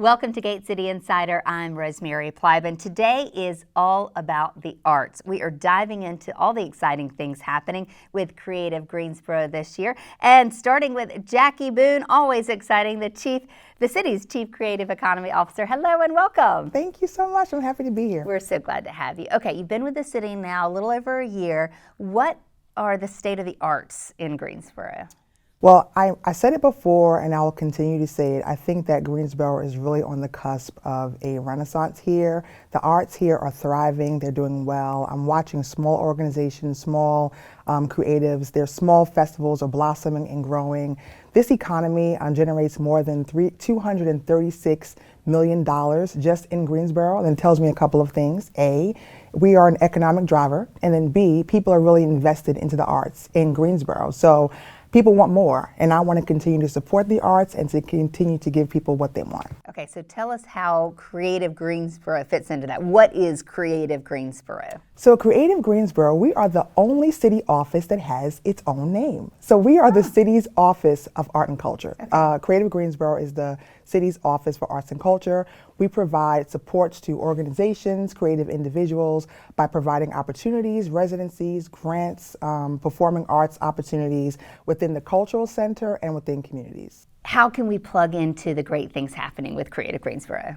Welcome to Gate City Insider. I'm Rosemary Plyben. Today is all about the arts. We are diving into all the exciting things happening with Creative Greensboro this year. And starting with Jackie Boone, always exciting, the city's Chief Creative Economy Officer. Hello and welcome. Thank you so much. I'm happy to be here. We're so glad to have you. Okay, you've been with the city now a little over a year. What are the state of the arts in Greensboro? Well, I said it before and I will continue to say it. I think that Greensboro is really on the cusp of a renaissance here. The arts here are thriving. They're doing well. I'm watching small organizations, small creatives. Their small festivals are blossoming and growing. This economy generates more than $236 million just in Greensboro. And it tells me a couple of things. A, we are an economic driver. And then B, people are really invested into the arts in Greensboro. So people want more, and I want to continue to support the arts and to continue to give people what they want. Okay, so tell us how Creative Greensboro fits into that. What is Creative Greensboro? So Creative Greensboro, we are the only city office that has its own name. So we are the city's Office of Art and Culture. Okay. Creative Greensboro is the city's Office for Arts and Culture. We provide supports to organizations, creative individuals by providing opportunities, residencies, grants, performing arts opportunities within the cultural center and within communities. How can we plug into the great things happening with Creative Greensboro?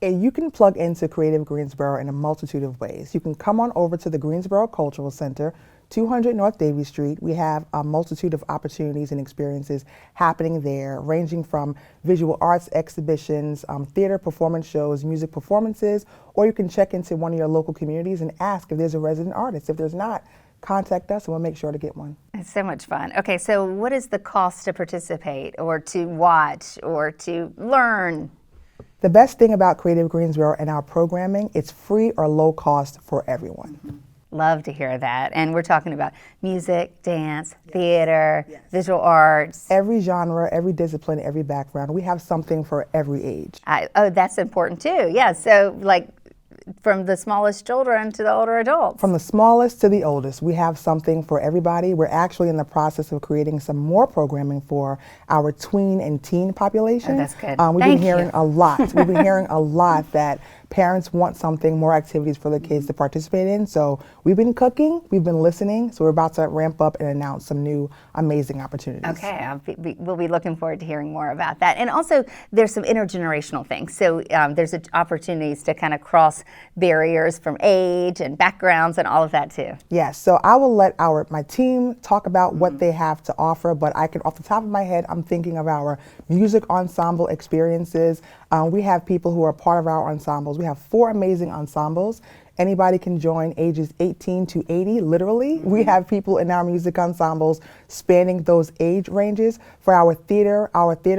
You can plug into Creative Greensboro in a multitude of ways. You can come on over to the Greensboro Cultural Center, 200 North Davie Street. We have a multitude of opportunities and experiences happening there, ranging from visual arts exhibitions, theater performance shows, music performances, or you can check into one of your local communities and ask if there's a resident artist. If there's not, contact us and we'll make sure to get one. It's so much fun. Okay, so what is the cost to participate or to watch or to learn? The best thing about Creative Greensboro and our programming, it's free or low cost for everyone. Mm-hmm. Love to hear that. And we're talking about music, dance, theater, visual arts. Every genre, every discipline, every background. We have something for every age. Oh, that's important too. Yeah, so like from the smallest children to the older adults. From the smallest to the oldest, we have something for everybody. We're actually in the process of creating some more programming for our tween and teen population. Oh, that's good. We've been hearing a lot. We've been hearing a lot that parents want something, more activities for the kids to participate in. So we've been cooking, we've been listening, so we're about to ramp up and announce some new amazing opportunities. Okay, we'll be looking forward to hearing more about that. And also, there's some intergenerational things. So there's opportunities to kind of cross barriers from age and backgrounds and all of that too. Yes, so I will let my team talk about what they have to offer, but I can, off the top of my head, I'm thinking of our music ensemble experiences. We have people who are part of our ensembles. We have 4 amazing ensembles. Anybody can join ages 18 to 80, literally. We have people in our music ensembles spanning those age ranges. For our theater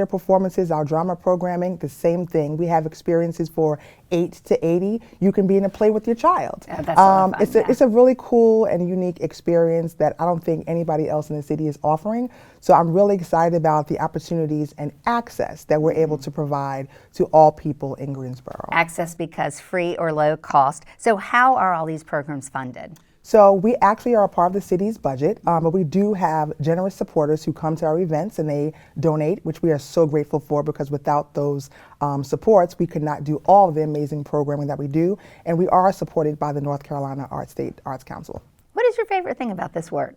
performances, our drama programming, the same thing. We have experiences for 8 to 80. You can be in a play with your child. Yeah, that's fun, it's a really cool and unique experience that I don't think anybody else in the city is offering. So I'm really excited about the opportunities and access that we're able to provide to all people in Greensboro. Access because free or low cost. So how are all these programs funded? So we actually are a part of the city's budget, but we do have generous supporters who come to our events and they donate, which we are so grateful for, because without those supports, we could not do all of the amazing programming that we do. And we are supported by the North Carolina State Arts Council. What is your favorite thing about this work?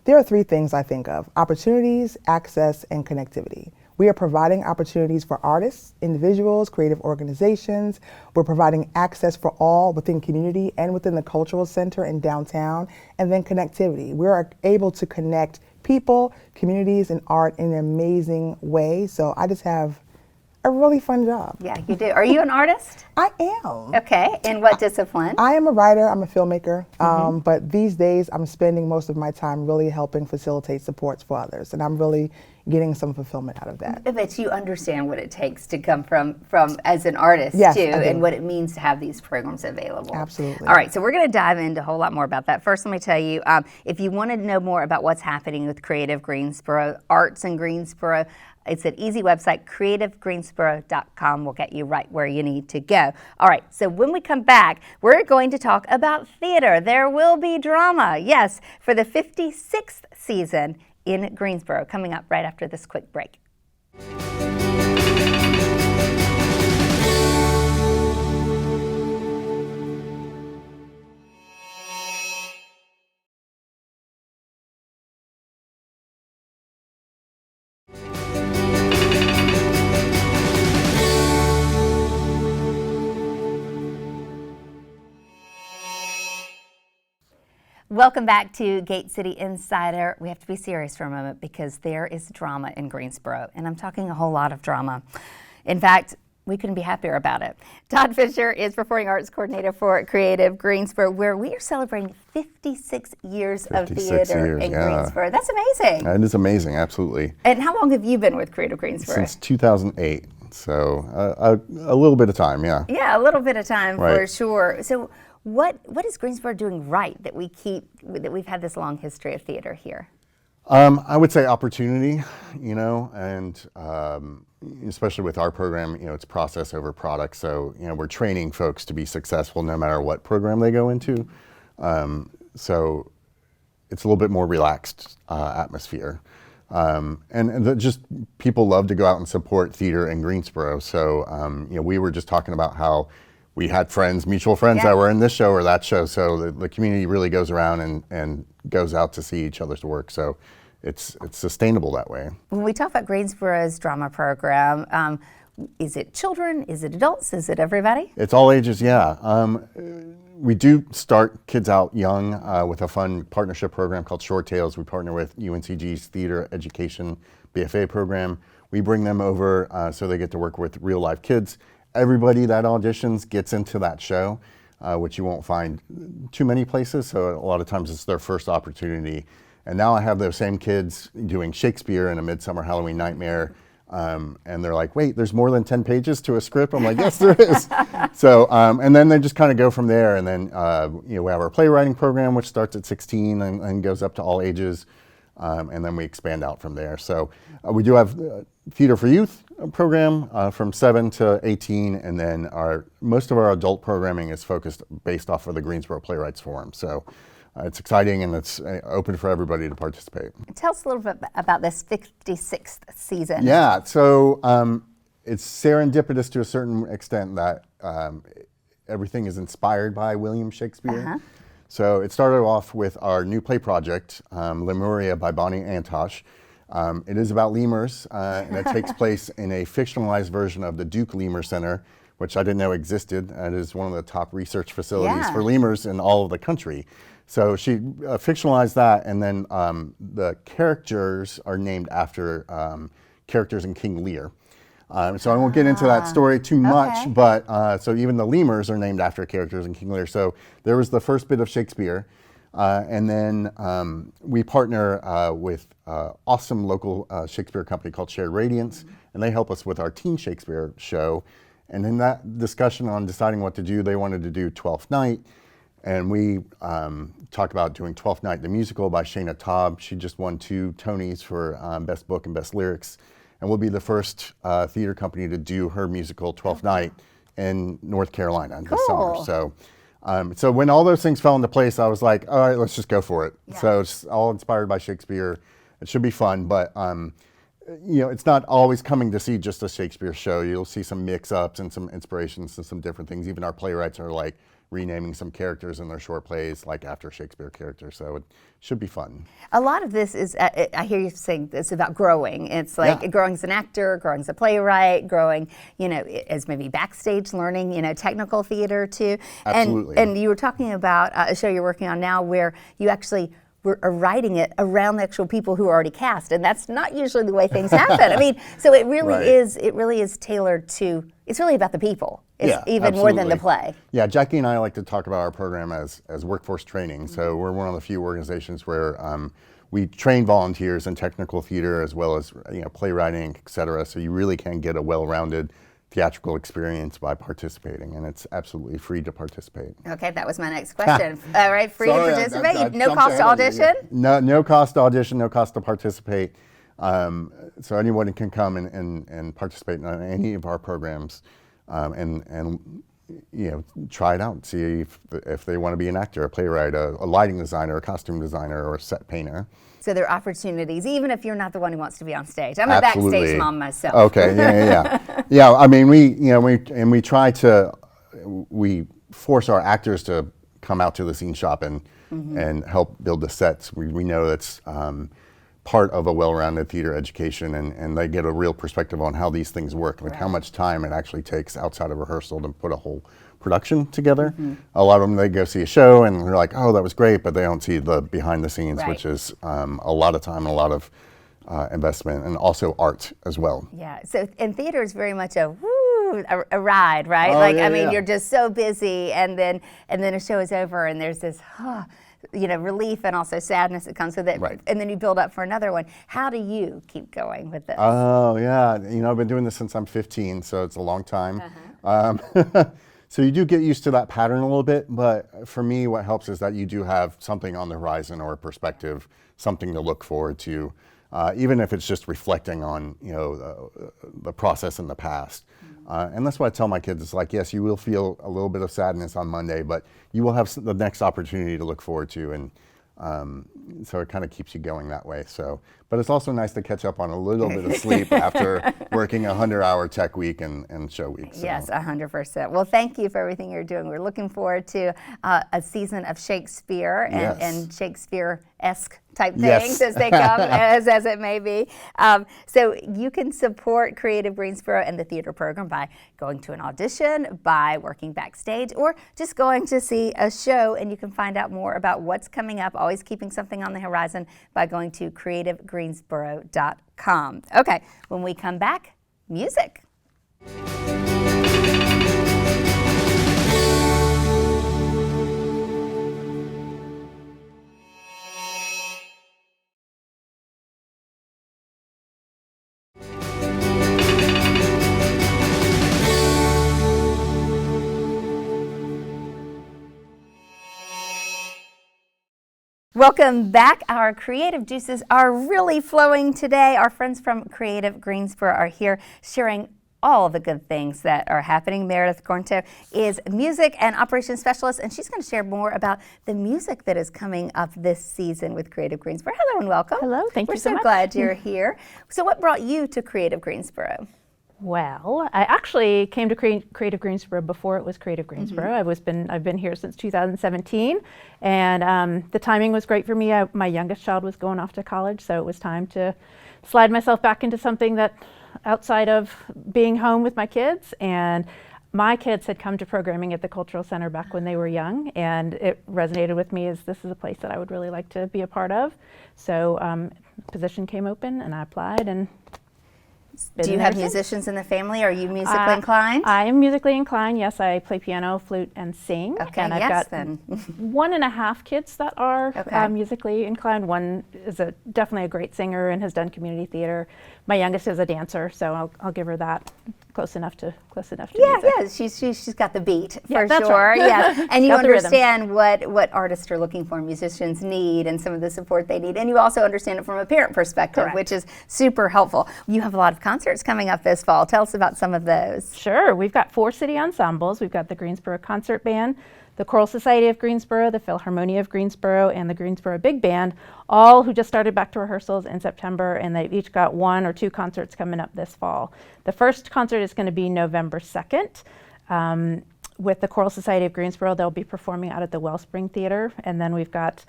There are 3 things I think of: opportunities, access, and connectivity. We are providing opportunities for artists, individuals, creative organizations. We're providing access for all within community and within the cultural center and downtown, and then connectivity. We are able to connect people, communities, and art in an amazing way. So I just have a really fun job. Yeah, you do. Are you an artist? I am. Okay, in what discipline? I am a writer, I'm a filmmaker, but these days I'm spending most of my time really helping facilitate supports for others, and I'm really getting some fulfillment out of that. But you understand what it takes to come from as an artist yes, too, and what it means to have these programs available. Absolutely. All right, so we're going to dive into a whole lot more about that. First, let me tell you, if you want to know more about what's happening with Creative Greensboro, Arts in Greensboro, it's an easy website, creativegreensboro.com will get you right where you need to go. All right, so when we come back, we're going to talk about theater. There will be drama, yes, for the 56th season in Greensboro, coming up right after this quick break. Welcome back to Gate City Insider. We have to be serious for a moment because there is drama in Greensboro, and I'm talking a whole lot of drama. In fact, we couldn't be happier about it. Todd Fisher is Performing Arts Coordinator for Creative Greensboro, where we are celebrating 56 years of theater in Greensboro. That's amazing. It is amazing, absolutely. And how long have you been with Creative Greensboro? Since 2008, so a little bit of time, yeah. Yeah, a little bit of time for sure. So what is Greensboro doing right that we've had this long history of theater here? I would say opportunity, and especially with our program, it's process over product. So, we're training folks to be successful no matter what program they go into. So it's a little bit more relaxed atmosphere. Just people love to go out and support theater in Greensboro. So, we were just talking about how we had mutual friends that were in this show or that show. So the community really goes around and goes out to see each other's work. So it's sustainable that way. When we talk about Greensboro's drama program, is it children? Is it adults? Is it everybody? It's all ages, yeah. We do start kids out young with a fun partnership program called Short Tales. We partner with UNCG's Theater Education BFA program. We bring them over so they get to work with real life kids. Everybody that auditions gets into that show, which you won't find too many places. So a lot of times it's their first opportunity. And now I have those same kids doing Shakespeare in A Midsummer Halloween Nightmare. And they're like, wait, there's more than 10 pages to a script? I'm like, yes, there is. So, and then they just kind of go from there. And then, we have our playwriting program, which starts at 16 and goes up to all ages. And then we expand out from there. So we do have Theater for Youth program from 7 to 18. And then most of our adult programming is focused based off of the Greensboro Playwrights Forum. So it's exciting and it's open for everybody to participate. Tell us a little bit about this 56th season. Yeah, so it's serendipitous to a certain extent that everything is inspired by William Shakespeare. So it started off with our new play project, Lemuria by Bonnie Antosh. It is about lemurs, and it takes place in a fictionalized version of the Duke Lemur Center, which I didn't know existed. It is one of the top research facilities for lemurs in all of the country. So she fictionalized that, and then the characters are named after characters in King Lear. So I won't get into that story too much, but so even the lemurs are named after characters in King Lear. So there was the first bit of Shakespeare, and then we partner with awesome local Shakespeare company called Shared Radiance, and they help us with our Teen Shakespeare show. And in that discussion on deciding what to do, they wanted to do Twelfth Night. And we talked about doing Twelfth Night, the musical by Shayna Taub. She just won 2 Tonys for Best Book and Best Lyrics. And we'll be the first theater company to do her musical Twelfth Night in North Carolina this summer. So when all those things fell into place, I was like, all right, let's just go for it. So it's all inspired by Shakespeare. It should be fun, but it's not always coming to see just a Shakespeare show. You'll see some mix-ups and some inspirations and some different things. Even our playwrights are like renaming some characters in their short plays like after Shakespeare characters, so it should be fun. A lot of this is, I hear you saying it's about growing. It's like growing as an actor, growing as a playwright, growing, as maybe backstage learning, technical theater too. Absolutely. And you were talking about a show you're working on now where you actually are writing it around the actual people who are already cast, and that's not usually the way things happen. I mean, so it really is tailored to, it's really about the people. It's even more than the play. Yeah, Jackie and I like to talk about our program as workforce training. So we're one of the few organizations where we train volunteers in technical theater as well as playwriting, et cetera. So you really can get a well-rounded theatrical experience by participating, and it's absolutely free to participate. Okay, that was my next question. All right, free to participate. No cost to audition? No cost to audition, no cost to participate. So anyone can come and participate in any of our programs. And try it out, see if they want to be an actor, a playwright, a lighting designer, a costume designer, or a set painter. So there are opportunities, even if you're not the one who wants to be on stage. I'm a backstage mom myself. Okay, yeah. I mean, we try to force our actors to come out to the scene shop and help build the sets. We know that's part of a well-rounded theater education, and they get a real perspective on how these things work, like how much time it actually takes outside of rehearsal to put a whole production together. A lot of them, they go see a show and they're like, oh, that was great, but they don't see the behind the scenes, Right. which is a lot of time, a lot of investment, and also art as well. Yeah. So, and theater is very much a a ride, right? Oh, like, yeah, I mean, yeah. you're just so busy, and then a show is over, and there's this, relief and also sadness that comes with it. Right. And then you build up for another one. How do you keep going with this? Oh, yeah. I've been doing this since I'm 15, so it's a long time. So you do get used to that pattern a little bit, but for me, what helps is that you do have something on the horizon or a perspective, something to look forward to, even if it's just reflecting on, the process in the past. And that's what I tell my kids. It's like, yes, you will feel a little bit of sadness on Monday, but you will have the next opportunity to look forward to. And so it kind of keeps you going that way. But it's also nice to catch up on a little bit of sleep after working a 100-hour tech week and show week. So. Yes, 100%. Well, thank you for everything you're doing. We're looking forward to a season of Shakespeare and Shakespeare-esque type things as they come, as it may be. So you can support Creative Greensboro and the theater program by going to an audition, by working backstage, or just going to see a show. And you can find out more about what's coming up, always keeping something on the horizon, by going to creativegreensboro.com. Okay, when we come back, music. Welcome back. Our creative juices are really flowing today. Our friends from Creative Greensboro are here sharing all the good things that are happening. Meredith Cornto is music and operations specialist, and she's going to share more about the music that is coming up this season with Creative Greensboro. Hello and welcome. Hello, thank you so much. We're so glad you're here. So what brought you to Creative Greensboro? Well, I actually came to Creative Greensboro before it was Creative Greensboro. I've been here since 2017, and the timing was great for me. My youngest child was going off to college, so it was time to slide myself back into something that outside of being home with my kids. And my kids had come to programming at the Cultural Center back when they were young, and it resonated with me as this is a place that I would really like to be a part of. So position came open, and I applied, and do you have musicians in the family? Are you musically inclined? I am musically inclined, yes. I play piano, flute, and sing. Okay, and I've got 1.5 kids that are musically inclined. One is definitely a great singer and has done community theater. My youngest is a dancer, so I'll give her that. Close enough to music. Yeah, she's got the beat for that's sure. Right. Yeah, and you Got the rhythm. understand what artists are looking for, musicians need, and some of the support they need, and you also understand it from a parent perspective, Correct. which is super helpful. You have a lot of concerts coming up this fall. Tell us about some of those. Sure, we've got 4 city ensembles. We've got the Greensboro Concert Band, the Choral Society of Greensboro, the Philharmonia of Greensboro, and the Greensboro Big Band, all who just started back to rehearsals in September, and they've each got 1 or 2 concerts coming up this fall. The first concert is going to be November 2nd. With the Choral Society of Greensboro, they'll be performing out at the Wellspring Theater, and then we've got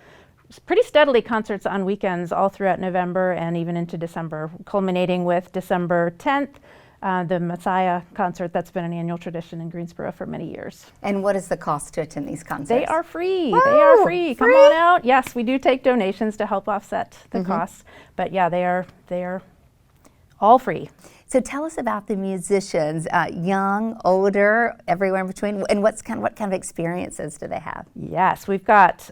pretty steadily concerts on weekends all throughout November and even into December, culminating with December 10th, the Messiah concert that's been an annual tradition in Greensboro for many years. And what is the cost to attend these concerts? They are free. Whoa, they are free. Come on out. Yes, we do take donations to help offset the costs, but yeah, they are all free. So tell us about the musicians, young, older, everywhere in between, and what kind of experiences do they have? Yes, we've got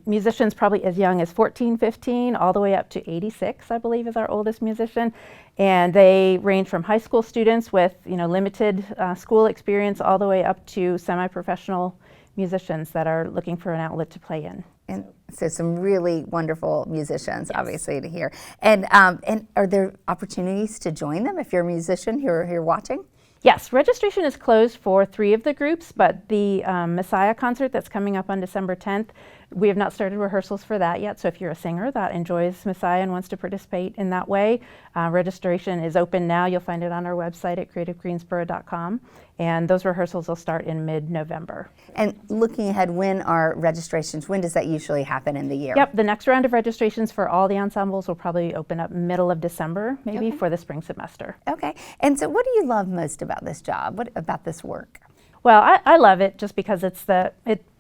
musicians probably as young as 14, 15, all the way up to 86, I believe, is our oldest musician. And they range from high school students with limited school experience all the way up to semi-professional musicians that are looking for an outlet to play in. And so some really wonderful musicians, obviously, to hear. And are there opportunities to join them if you're a musician here watching? Yes, registration is closed for 3 of the groups, but the Messiah concert that's coming up on December 10th, we have not started rehearsals for that yet. So if you're a singer that enjoys Messiah and wants to participate in that way, registration is open now. You'll find it on our website at creativegreensboro.com. And those rehearsals will start in mid-November. And looking ahead, when are registrations? When does that usually happen in the year? Yep, the next round of registrations for all the ensembles will probably open up middle of December, maybe, for the spring semester. Okay. And so what do you love most about this job? What about this work? Well, I love it just because I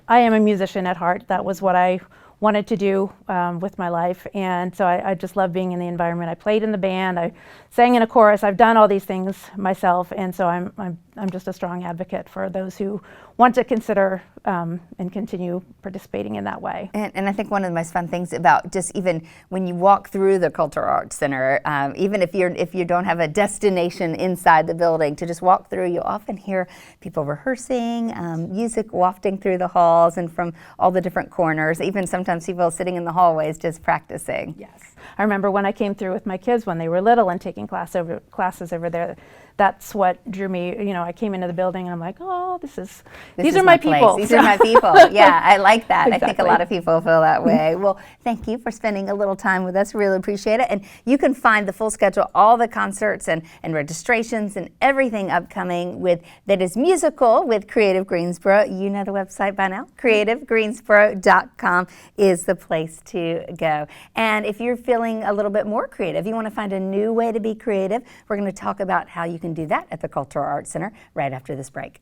am a musician at heart. That was what I wanted to do with my life, and so I just love being in the environment. I played in the band, I sang in a chorus, I've done all these things myself, and so I'm just a strong advocate for those who want to consider and continue participating in that way. And I think one of the most fun things about just even when you walk through the Cultural Arts Center, even if you don't have a destination inside the building, to just walk through, you'll often hear people rehearsing, music wafting through the halls and from all the different corners, even sometimes people sitting in the hallways just practicing. Yes. I remember when I came through with my kids when they were little and taking classes over there. That's what drew me. You know, I came into the building and I'm like, oh, these are my people. These are my people. Yeah, I like that. Exactly. I think a lot of people feel that way. Well, thank you for spending a little time with us. Really appreciate it. And you can find the full schedule, all the concerts and registrations and everything upcoming that is musical with Creative Greensboro. You know the website by now. CreativeGreensboro.com is the place to go. And if you're feeling a little bit more creative, you want to find a new way to be creative, we're going to talk about how you can do that at the Cultural Arts Center right after this break.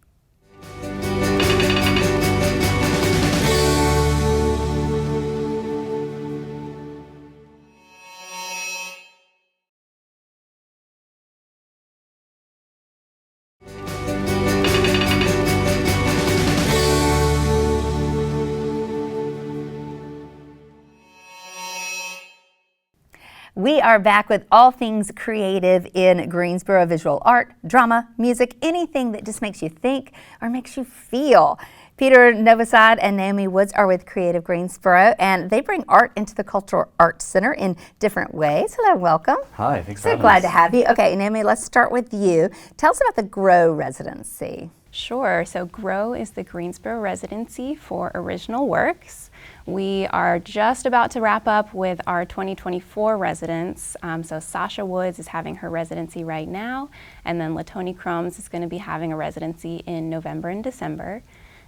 We are back with all things creative in Greensboro: visual art, drama, music, anything that just makes you think or makes you feel. Peter Novosad and Naomi Woods are with Creative Greensboro, and they bring art into the Cultural Arts Center in different ways. Hello, welcome. Hi, thanks for So having glad us. to have you. Okay, Naomi, let's start with you. Tell us about the GROW residency. Sure. So GROW is the Greensboro residency for original works. We are just about to wrap up with our 2024 residents. So Sasha Woods is having her residency right now, and then Latoni Crumbs is going to be having a residency in November and December.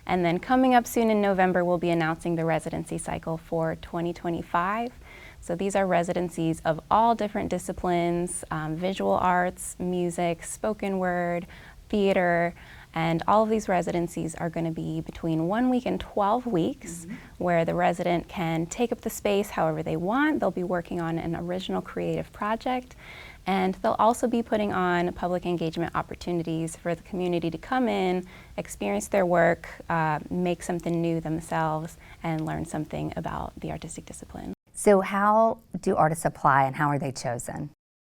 And then coming up soon in November, we'll be announcing the residency cycle for 2025. So these are residencies of all different disciplines: visual arts, music, spoken word, theater. And all of these residencies are going to be between 1 week and 12 weeks, where the resident can take up the space however they want. They'll be working on an original creative project, and they'll also be putting on public engagement opportunities for the community to come in, experience their work, make something new themselves, and learn something about the artistic discipline. So how do artists apply and how are they chosen?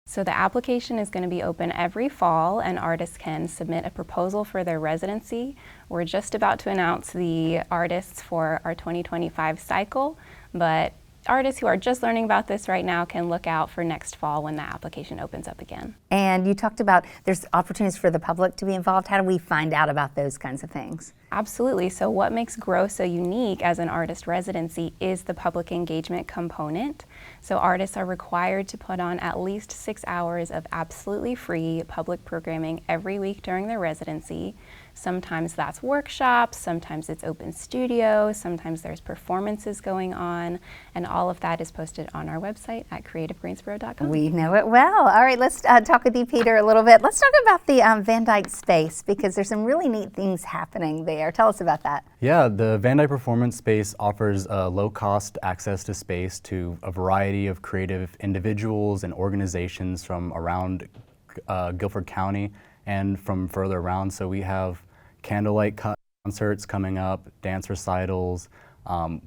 So the application is going to be open every fall, and artists can submit a proposal for their residency. We're just about to announce the artists for our 2025 cycle, but artists who are just learning about this right now can look out for next fall when the application opens up again. And you talked about there's opportunities for the public to be involved. How do we find out about those kinds of things? Absolutely. So what makes GROW so unique as an artist residency is the public engagement component. So artists are required to put on at least 6 hours of absolutely free public programming every week during their residency. Sometimes that's workshops, sometimes it's open studio, sometimes there's performances going on, and all of that is posted on our website at creativegreensboro.com. We know it well. All right, let's talk with you, Peter, a little bit. Let's talk about the Van Dyke space, because there's some really neat things happening there. Tell us about that. Yeah, the Van Dyke Performance Space offers low-cost access to space to a variety of creative individuals and organizations from around Guilford County and from further around. So we have candlelight concerts coming up, dance recitals.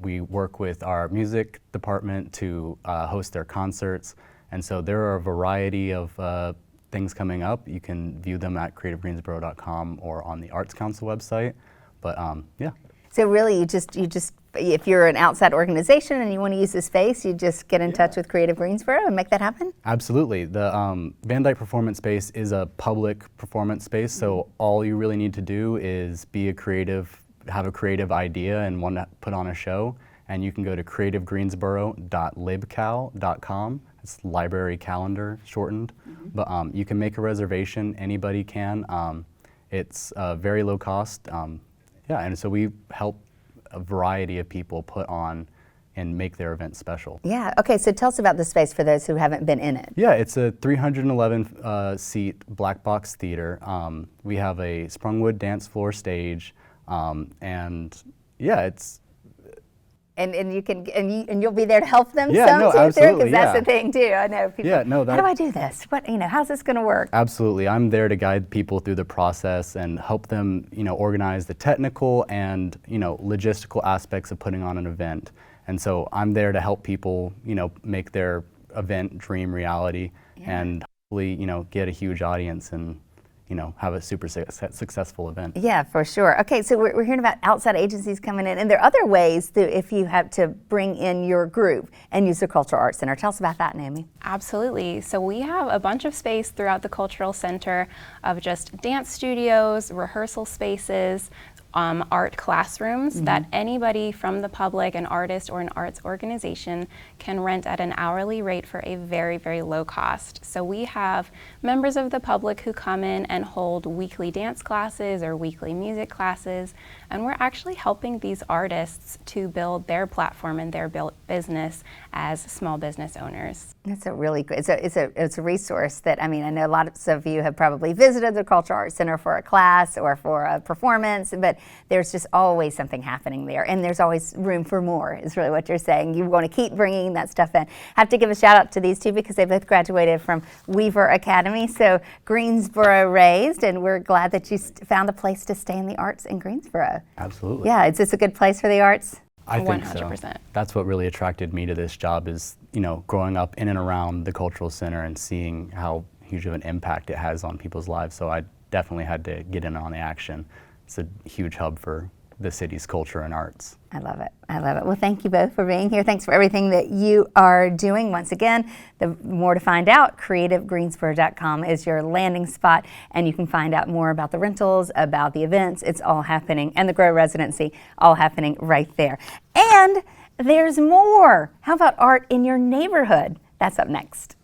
We work with our music department to host their concerts. And so there are a variety of things coming up. You can view them at creativegreensboro.com or on the Arts Council website. But yeah. So really, you just if you're an outside organization and you want to use the space, you just get in touch with Creative Greensboro and make that happen? Absolutely. The Van Dyke Performance Space is a public performance space, so all you really need to do is be a creative, have a creative idea and want to put on a show, and you can go to creativegreensboro.libcal.com. It's library calendar shortened, but you can make a reservation. Anybody can. It's very low cost. Yeah, and so we help a variety of people put on and make their event special. Yeah. Okay. So tell us about the space for those who haven't been in it. Yeah, it's a 311 seat black box theater. We have a sprungwood dance floor stage, and yeah, it's. And you can and you'll be there to help them Yeah, some no, too, absolutely, because that's yeah. the thing too. I know people. Yeah, no, how do I do this? What how's this going to work? Absolutely. I'm there to guide people through the process and help them, organize the technical and, logistical aspects of putting on an event. And so I'm there to help people, make their event dream reality and hopefully, get a huge audience and, have a super successful event. Yeah, for sure. Okay, so we're hearing about outside agencies coming in, and there are other ways that if you have to bring in your group and use the Cultural Arts Center. Tell us about that, Naomi. Absolutely. So we have a bunch of space throughout the Cultural Center of just dance studios, rehearsal spaces, art classrooms that anybody from the public, an artist or an arts organization, can rent at an hourly rate for a very, very low cost. So we have members of the public who come in and hold weekly dance classes or weekly music classes, and we're actually helping these artists to build their platform and their business as small business owners. That's a really good. It's a resource that I know lots of you have probably visited the Cultural Arts Center for a class or for a performance, but there's just always something happening there, and there's always room for more. Is really what you're saying. You want to keep bringing that stuff in. I have to give a shout out to these two because they both graduated from Weaver Academy, so Greensboro raised, and we're glad that you found a place to stay in the arts in Greensboro. Absolutely. Yeah, is this a good place for the arts? I think 100%. so. That's what really attracted me to this job is, growing up in and around the Cultural Center and seeing how huge of an impact it has on people's lives. So I definitely had to get in on the action. It's a huge hub for the city's culture and arts. I love it. I love it. Well, thank you both for being here. Thanks for everything that you are doing. Once again, the more to find out, creativegreensboro.com is your landing spot, and you can find out more about the rentals, about the events. It's all happening, and the Grow residency, all happening right there. And there's more. How about art in your neighborhood? That's up next.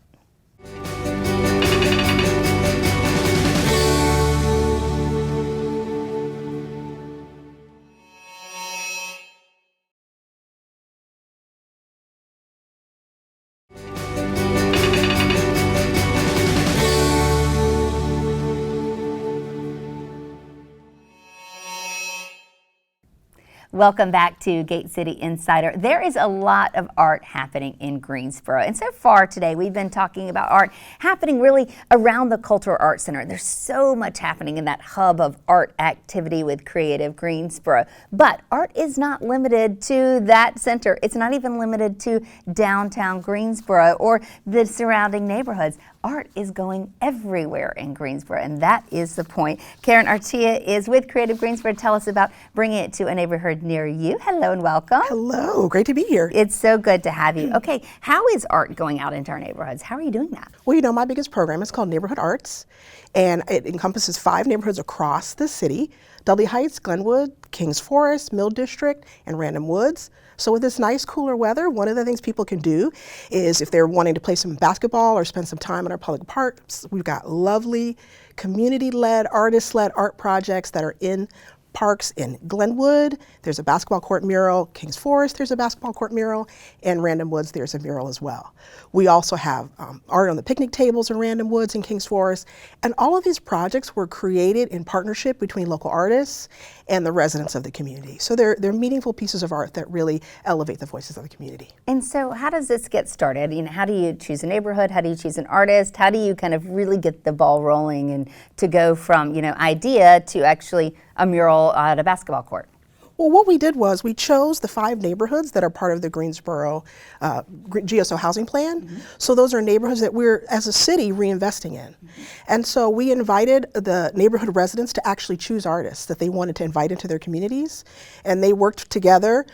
Welcome back to Gate City Insider. There is a lot of art happening in Greensboro, and so far today we've been talking about art happening really around the Cultural Arts Center. There's so much happening in that hub of art activity with Creative Greensboro, but art is not limited to that center. It's not even limited to downtown Greensboro or the surrounding neighborhoods. Art is going everywhere in Greensboro, and that is the point. Karen Artia is with Creative Greensboro. Tell us about bringing it to a neighborhood near you. Hello and welcome. Hello, great to be here. It's so good to have you. Okay, how is art going out into our neighborhoods? How are you doing that? Well, my biggest program is called Neighborhood Arts, and it encompasses 5 neighborhoods across the city: Dudley Heights, Glenwood, Kings Forest, Mill District, and Random Woods. So with this nice cooler weather, one of the things people can do is if they're wanting to play some basketball or spend some time in our public parks, we've got lovely community-led, artist-led art projects that are in parks in Glenwood. There's a basketball court mural. Kings Forest, there's a basketball court mural. And Random Woods, there's a mural as well. We also have art on the picnic tables in Random Woods and Kings Forest. And all of these projects were created in partnership between local artists and the residents of the community. So they're meaningful pieces of art that really elevate the voices of the community. And so how does this get started? How do you choose a neighborhood? How do you choose an artist? How do you kind of really get the ball rolling and to go from, idea to actually a mural at a basketball court? Well, what we did was we chose the 5 neighborhoods that are part of the Greensboro GSO housing plan. Mm-hmm. So those are neighborhoods that we're, as a city, reinvesting in. Mm-hmm. And so we invited the neighborhood residents to actually choose artists that they wanted to invite into their communities. And they worked together,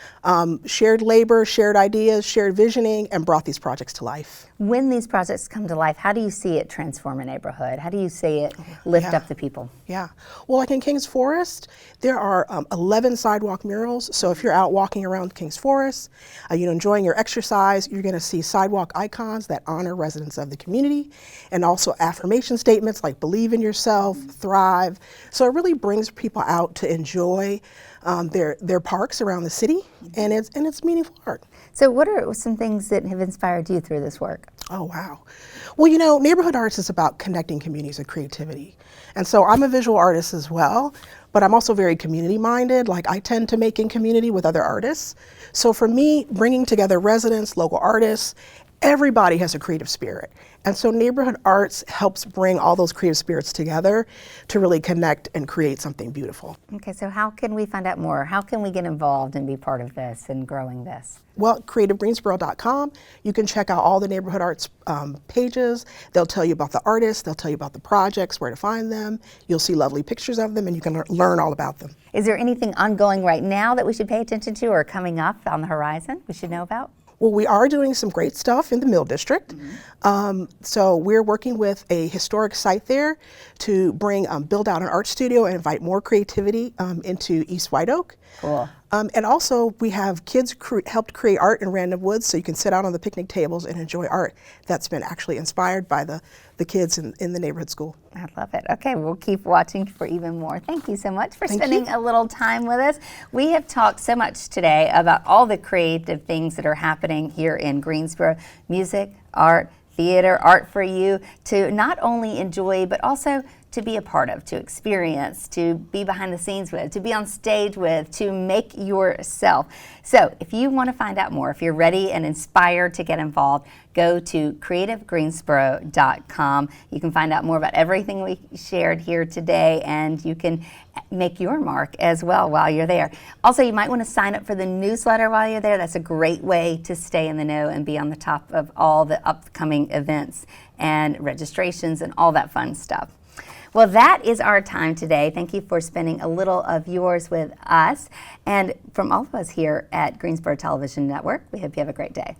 shared labor, shared ideas, shared visioning, and brought these projects to life. When these projects come to life, how do you see it transform a neighborhood? How do you see it lift up the people? Yeah. Well, like in Kings Forest, there are 11 sidewalk murals. So if you're out walking around Kings Forest, enjoying your exercise, you're going to see sidewalk icons that honor residents of the community, and also affirmation statements like believe in yourself, thrive. So it really brings people out to enjoy their parks around the city, and it's meaningful art. So what are some things that have inspired you through this work? Oh, wow. Well, you know, neighborhood arts is about connecting communities and creativity. And so I'm a visual artist as well, but I'm also very community minded. Like, I tend to make in community with other artists. So for me, bringing together residents, local artists, everybody has a creative spirit. And so neighborhood arts helps bring all those creative spirits together to really connect and create something beautiful. Okay, so how can we find out more? How can we get involved and be part of this and growing this? Well, creativegreensboro.com, you can check out all the neighborhood arts pages. They'll tell you about the artists, they'll tell you about the projects, where to find them. You'll see lovely pictures of them, and you can learn all about them. Is there anything ongoing right now that we should pay attention to or coming up on the horizon we should know about? Well, we are doing some great stuff in the Mill District. So we're working with a historic site there to build out an art studio and invite more creativity into East White Oak. Cool. And also, we have kids helped create art in Random Woods, so you can sit out on the picnic tables and enjoy art that's been actually inspired by the kids in the neighborhood school. I love it. Okay, we'll keep watching for even more. Thank you so much for Thank spending you. a little time with us. We have talked so much today about all the creative things that are happening here in Greensboro. Music, art, theater, art for you to not only enjoy, but also to be a part of, to experience, to be behind the scenes with, to be on stage with, to make yourself. So if you want to find out more, if you're ready and inspired to get involved, go to creativegreensboro.com. You can find out more about everything we shared here today, and you can make your mark as well while you're there. Also, you might want to sign up for the newsletter while you're there. That's a great way to stay in the know and be on the top of all the upcoming events and registrations and all that fun stuff. Well, that is our time today. Thank you for spending a little of yours with us. And from all of us here at Greensboro Television Network, we hope you have a great day.